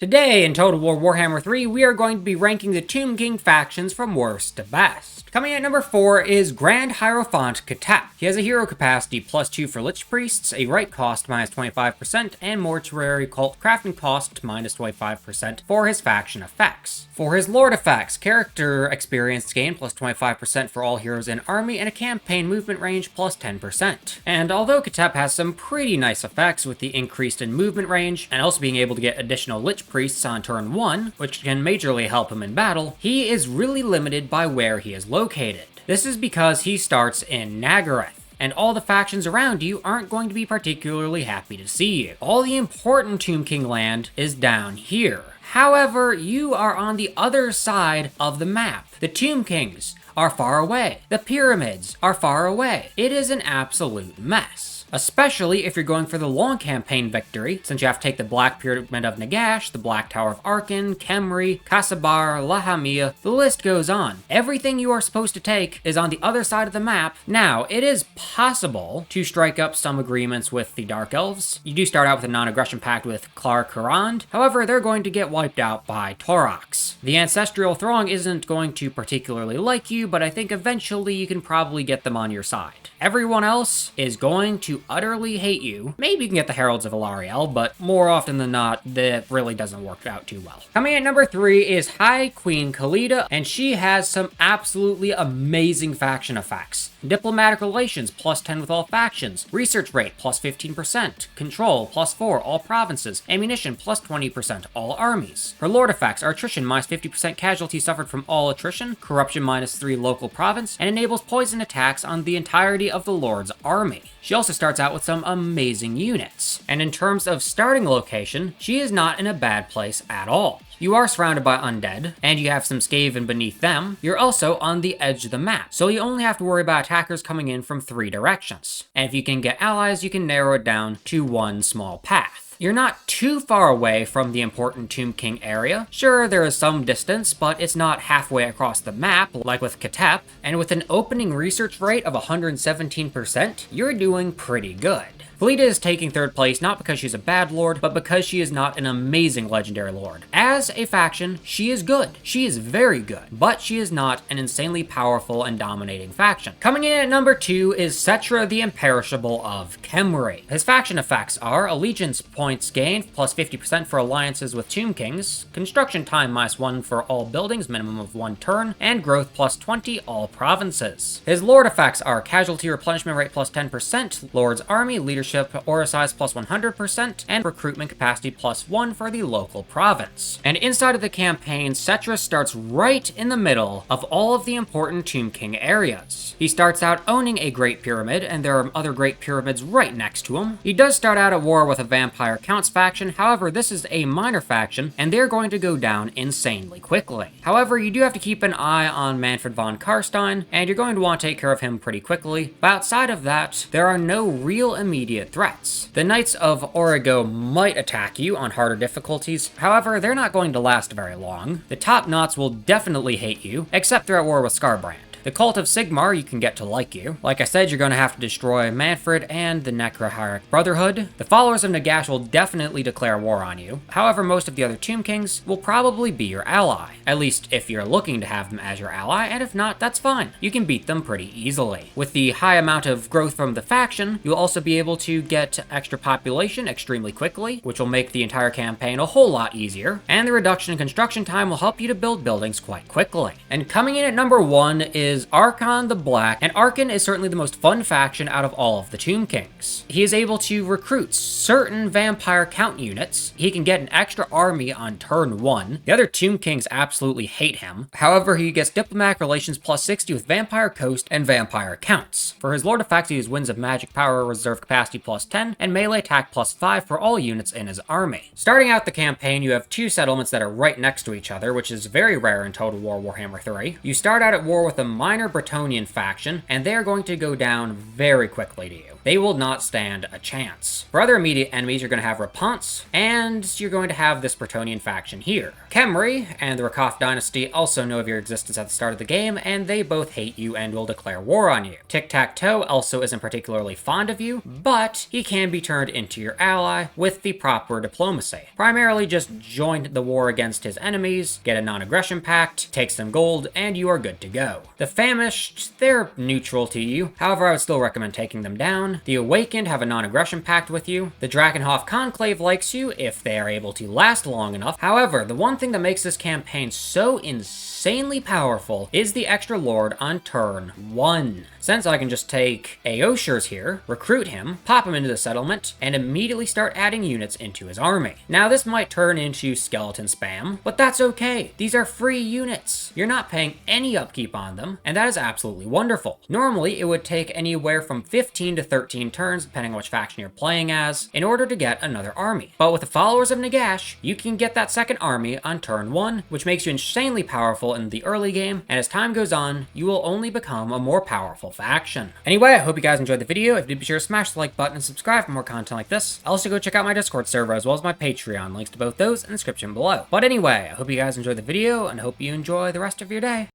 Today in Total War Warhammer 3, we are going to be ranking the Tomb King factions from worst to best. Coming at number 4 is Grand Hierophant Katap. He has a hero capacity +2 for Lich Priests, a right cost -25%, and mortuary cult crafting cost -25% for his faction effects. For his lord effects, character experience gain +25% for all heroes in army, and a campaign movement range +10%. And although Katap has some pretty nice effects with the increased in movement range, and also being able to get additional Lich Priests on turn 1, which can majorly help him in battle, he is really limited by where he is located. This is because he starts in Nagaroth, and all the factions around you aren't going to be particularly happy to see you. All the important Tomb King land is down here. However, you are on the other side of the map. The Tomb Kings are far away. The pyramids are far away. It is an absolute mess. Especially if you're going for the long campaign victory, since you have to take the Black Pyramid of Nagash, the Black Tower of Arkan, Khemri, Kasabar, Lahamia, the list goes on. Everything you are supposed to take is on the other side of the map. Now, it is possible to strike up some agreements with the Dark Elves. You do start out with a non-aggression pact with Klar Kurand, however, they're going to get wiped out by Torox. The Ancestral Throng isn't going to particularly like you, but I think eventually you can probably get them on your side. Everyone else is going to utterly hate you. Maybe you can get the Heralds of Alariel, but more often than not, that really doesn't work out too well. Coming at number 3 is High Queen Khalida, and she has some absolutely amazing faction effects. Diplomatic relations +10 with all factions, research rate +15%, control +4 all provinces, ammunition +20% all armies. Her lord effects are attrition -50% casualty suffered from all attrition, corruption -3 local province, and enables poison attacks on the entirety of the lord's army. She also starts out with some amazing units. And in terms of starting location, she is not in a bad place at all. You are surrounded by undead, and you have some Skaven beneath them. You're also on the edge of the map, so you only have to worry about attackers coming in from 3 directions. And if you can get allies, you can narrow it down to one small path. You're not too far away from the important Tomb King area. Sure, there is some distance, but it's not halfway across the map, like with Katap, and with an opening research rate of 117%, you're doing pretty good. Khalida is taking 3rd place not because she's a bad lord, but because she is not an amazing legendary lord. As a faction, she is good. She is very good, but she is not an insanely powerful and dominating faction. Coming in at number 2 is Cetra the Imperishable of Khemri. His faction effects are allegiance points gained +50% for alliances with Tomb Kings, construction time -1 for all buildings, minimum of 1 turn, and growth +20 all provinces. His lord effects are casualty replenishment rate +10%, lord's army, leadership aura size +100%, and recruitment capacity +1 for the local province. And inside of the campaign, Cetra starts right in the middle of all of the important Tomb King areas. He starts out owning a Great Pyramid, and there are other Great Pyramids right next to him. He does start out at war with a Vampire Counts faction, however, this is a minor faction, and they're going to go down insanely quickly. However, you do have to keep an eye on Manfred von Karstein, and you're going to want to take care of him pretty quickly. But outside of that, there are no real immediate threats. The Knights of Origo might attack you on harder difficulties, however, they're not going to last very long. The Top Knots will definitely hate you, except they're at war with Skarbrand. The Cult of Sigmar you can get to like you. Like I said, you're going to have to destroy Manfred and the Necrohierarch Brotherhood. The followers of Nagash will definitely declare war on you. However, most of the other Tomb Kings will probably be your ally. At least if you're looking to have them as your ally, and if not, that's fine. You can beat them pretty easily. With the high amount of growth from the faction, you'll also be able to get extra population extremely quickly, which will make the entire campaign a whole lot easier. And the reduction in construction time will help you to build buildings quite quickly. And coming in at number 1 is Arkan the Black, and Arkan is certainly the most fun faction out of all of the Tomb Kings. He is able to recruit certain Vampire Count units. He can get an extra army on turn 1. The other Tomb Kings absolutely hate him. However, he gets Diplomatic Relations +60 with Vampire Coast and Vampire Counts. For his lord effects, he uses Winds of Magic Power, Reserve Capacity +10, and Melee Attack +5 for all units in his army. Starting out the campaign, you have 2 settlements that are right next to each other, which is very rare in Total War Warhammer 3. You start out at war with a minor Bretonnian faction, and they're going to go down very quickly to you. they will not stand a chance. For other immediate enemies, you're going to have Rapunzel, and you're going to have this Bretonnian faction here. Khemri and the Rakoff dynasty also know of your existence at the start of the game, and they both hate you and will declare war on you. Tic-Tac-Toe also isn't particularly fond of you, but he can be turned into your ally with the proper diplomacy. Primarily just join the war against his enemies, get a non-aggression pact, take some gold, and you are good to go. The Famished, they're neutral to you, however I would still recommend taking them down. The Awakened have a non-aggression pact with you. The Drakenhof Conclave likes you if they are able to last long enough. However, the one thing that makes this campaign so insanely powerful is the extra lord on turn 1. Since I can just take Aoshur's here, recruit him, pop him into the settlement, and immediately start adding units into his army. Now this might turn into skeleton spam, but that's okay. These are free units. You're not paying any upkeep on them, and that is absolutely wonderful. Normally, it would take anywhere from 15 to 13 turns, depending on which faction you're playing as, in order to get another army. But with the followers of Nagash, you can get that second army on turn 1, which makes you insanely powerful in the early game, and as time goes on, you will only become a more powerful faction. Anyway, I hope you guys enjoyed the video. If you did, be sure to smash the like button and subscribe for more content like this. Also, go check out my Discord server as well as my Patreon. Links to both those in the description below. But anyway, I hope you guys enjoyed the video and hope you enjoy the rest of your day.